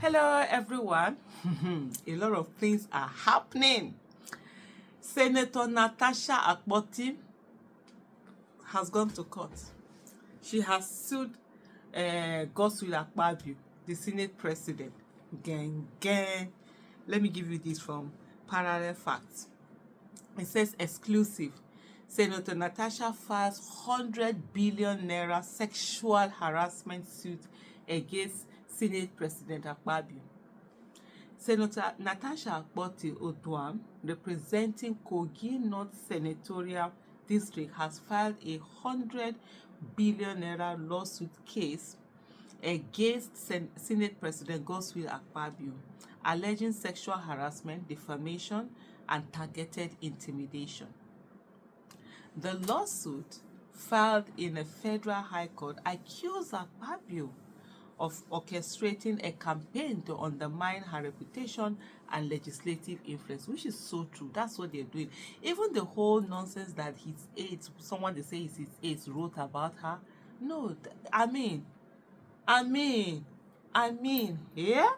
Hello, everyone. A lot of things are happening. Senator Natasha Akpabio has gone to court. She has sued Akpabio, the Senate president. Gang. Let me give you this from Parallel Facts. It says exclusive. Senator Natasha files 100 billion naira sexual harassment suit against Senate President Akpabio. Senator Natasha Akpabio, representing Kogi North Senatorial District, has filed a 100 billion naira lawsuit case against Senate President Akpabio, alleging sexual harassment, defamation, and targeted intimidation. The lawsuit, filed in a federal high court, accused Akpabio of orchestrating a campaign to undermine her reputation and legislative influence, which is so true. That's what they're doing. Even the whole nonsense that his aides, someone they say is his aides, wrote about her. No, I mean, yeah?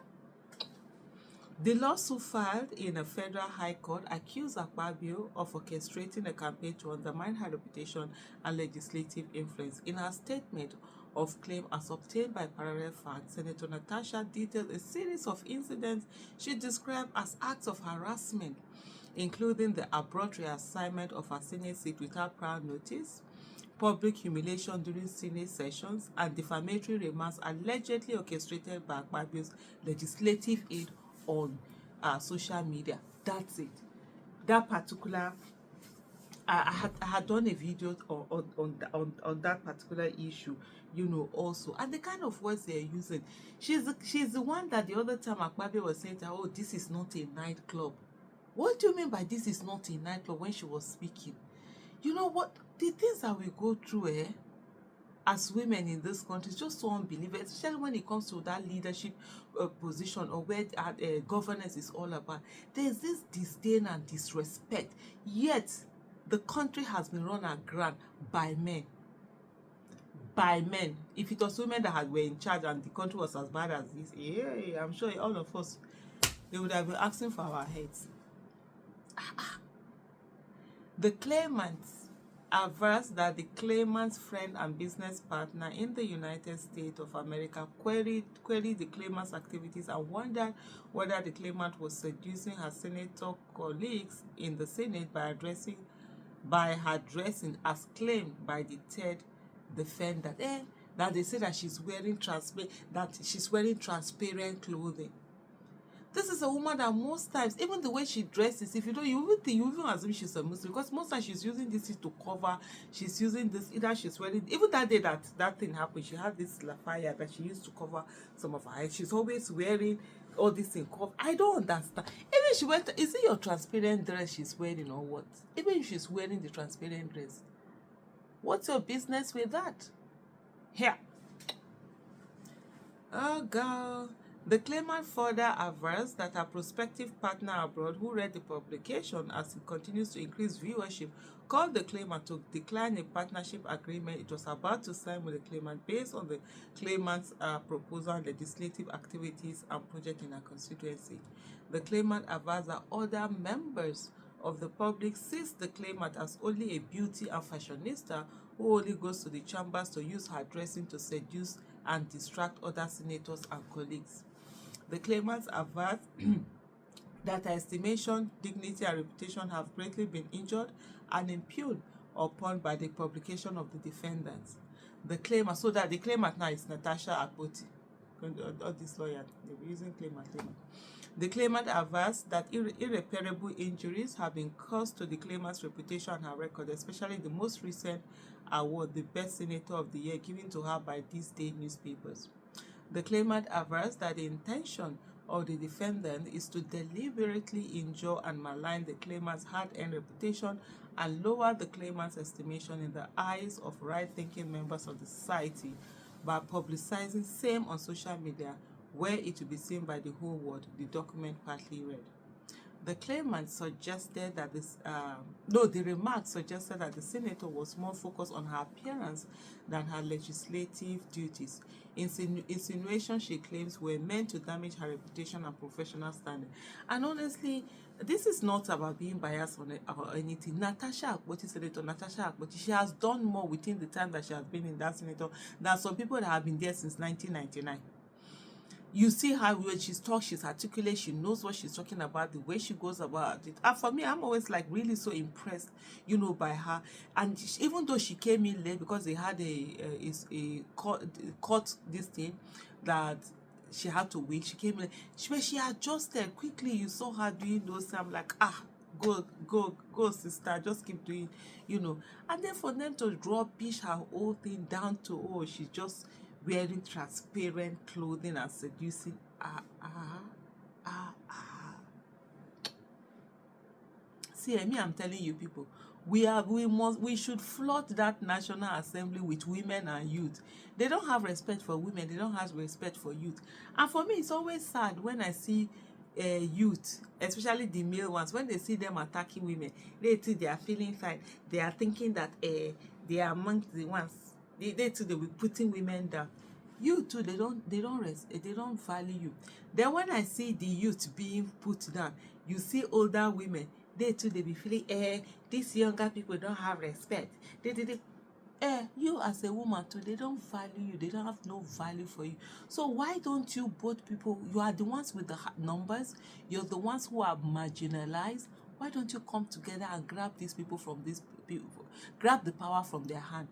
The lawsuit filed in a federal high court accused Akpabio of orchestrating a campaign to undermine her reputation and legislative influence. In her statement of claim as obtained by Parallel Facts, Senator Natasha detailed a series of incidents she described as acts of harassment, including the abrupt reassignment of her Senate seat without prior notice, public humiliation during Senate sessions, and defamatory remarks allegedly orchestrated by Akpabio's legislative aide on social media. That's it. That particular, I had done a video on that particular issue, also, and the kind of words they're using. She's the one that the other time Akpabio was saying to her, oh, this is not a nightclub. What do you mean by this is not a nightclub when she was speaking? You know what? The things that we go through, as women in this country, is just so unbelievable, especially when it comes to that leadership position, or where governance is all about. There's this disdain and disrespect, yet the country has been run aground by men. If it was women that were in charge and the country was as bad as this, yeah, I'm sure all of us, they would have been asking for our heads. The claimants averse that the claimant's friend and business partner in the United States of America queried the claimant's activities and wondered whether the claimant was seducing her senator colleagues in the Senate by her dressing as claimed by the third defendant. That they say that she's wearing transparent clothing. This is a woman that most times, even the way she dresses, if you don't, you even assume she's a Muslim, because most times she's using this to cover. She's using this, either she's wearing, even that day that thing happened, she had this lafaya that she used to cover some of her eyes. She's always wearing all this in cover. I don't understand. Even she went, is it your transparent dress she's wearing or what? Even if she's wearing the transparent dress, what's your business with that? Here. Oh, girl. The claimant further avers that her prospective partner abroad, who read the publication as it continues to increase viewership, called the claimant to decline a partnership agreement it was about to sign with the claimant based on the claimant's proposal on legislative activities and project in her constituency. The claimant avers that other members of the public sees the claimant as only a beauty and fashionista who only goes to the chambers to use her dressing to seduce and distract other senators and colleagues. The claimants avert that her estimation, dignity, and reputation have greatly been injured and impugned upon by the publication of the defendants. The claimant, so that the claimant now is Natasha Akpabio. All these lawyers, they were using claimant. The claimant avers that irreparable injuries have been caused to the claimant's reputation and her record, especially the most recent award, the Best Senator of the Year, given to her by these day newspapers. The claimant avers that the intention of the defendant is to deliberately injure and malign the claimant's hard-earned reputation and lower the claimant's estimation in the eyes of right-thinking members of the society by publicizing same on social media, where it will be seen by the whole world, the document partly read. The claimant suggested that the remark suggested that the senator was more focused on her appearance than her legislative duties. Insinuations she claims were meant to damage her reputation and professional standing. And honestly, this is not about being biased or anything. Senator Natasha Akpoti, she has done more within the time that she has been in that senator than some people that have been there since 1999. You see how when she's talk, she's articulate, she knows what she's talking about, the way she goes about it. And for me, I'm always like really so impressed, by her. And even though she came in late because they had a court this thing that she had to wait, she came in, she adjusted quickly. You saw her doing those. I'm like, go, sister, just keep doing, And then for them to rubbish her whole thing down to, she's just wearing transparent clothing and seducing. See, me, I'm telling you people, we should flood that National Assembly with women and youth. They don't have respect for women, they don't have respect for youth. And for me, it's always sad when I see youth, especially the male ones, when they see them attacking women, they think they are feeling fine. They are thinking that they are among the ones. They too, they will putting women down. You too, they don't value you. Then when I see the youth being put down, you see older women, they too, they be feeling, these younger people don't have respect. You as a woman too, they don't value you, they don't have no value for you. So why don't you both people, you are the ones with the numbers, you're the ones who are marginalized. Why don't you come together and grab these people from these people, grab the power from their hand,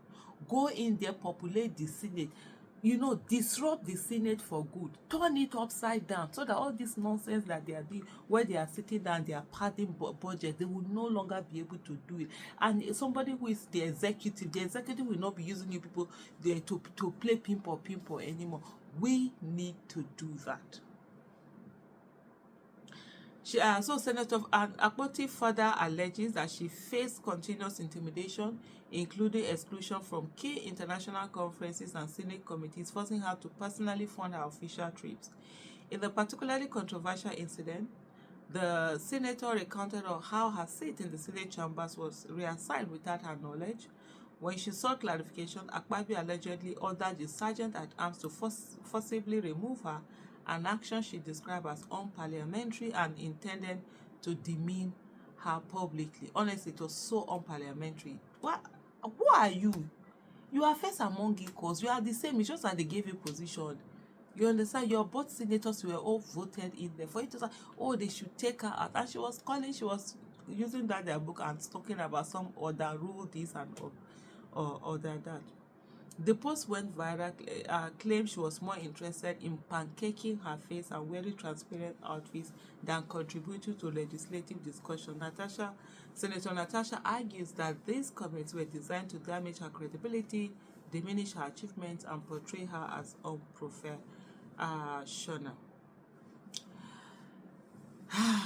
go in there, populate the Senate, disrupt the Senate for good, turn it upside down so that all this nonsense that they are doing, where they are sitting down, they are padding budget, they will no longer be able to do it. And somebody who is the executive will not be using you people there to play pimple anymore. We need to do that. So Senator Akpoti further alleges that she faced continuous intimidation, including exclusion from key international conferences and Senate committees, forcing her to personally fund her official trips. In the particularly controversial incident, the senator recounted on how her seat in the Senate chambers was reassigned without her knowledge. When she sought clarification, Akpabio allegedly ordered the sergeant-at-arms to forcibly remove her, an action she described as unparliamentary and intended to demean her publicly. Honestly, it was so unparliamentary. Who are you? You are first among equals. You are the same. It's just that they gave you position. You understand? Your both senators were all voted in there for it to say, they should take her out. And she was using their book and talking about some other rule, this and other that. The post went viral, claimed she was more interested in pancaking her face and wearing transparent outfits than contributing to legislative discussion. Senator Natasha argues that these comments were designed to damage her credibility, diminish her achievements, and portray her as unprofessional.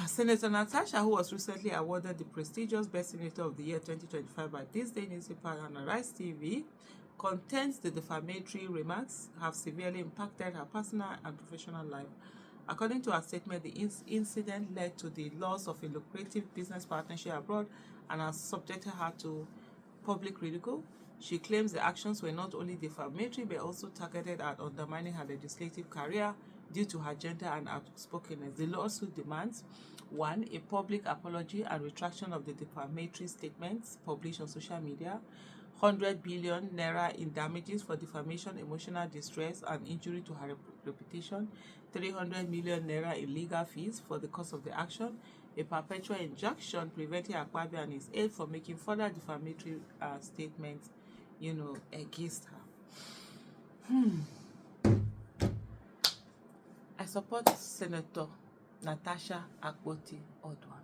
Senator Natasha, who was recently awarded the prestigious Best Senator of the Year 2025 by This Day newspaper and Arise TV, contends the defamatory remarks have severely impacted her personal and professional life. According to her statement, the incident led to the loss of a lucrative business partnership abroad and has subjected her to public ridicule. She claims the actions were not only defamatory but also targeted at undermining her legislative career due to her gender and outspokenness. The lawsuit demands 1. A public apology and retraction of the defamatory statements published on social media, 100 billion naira in damages for defamation, emotional distress, and injury to her reputation, 300 million naira in legal fees for the cost of the action, a perpetual injunction preventing Akpabio and his aide from making further defamatory statements, against her. I support Senator Natasha Akpoti Odwa.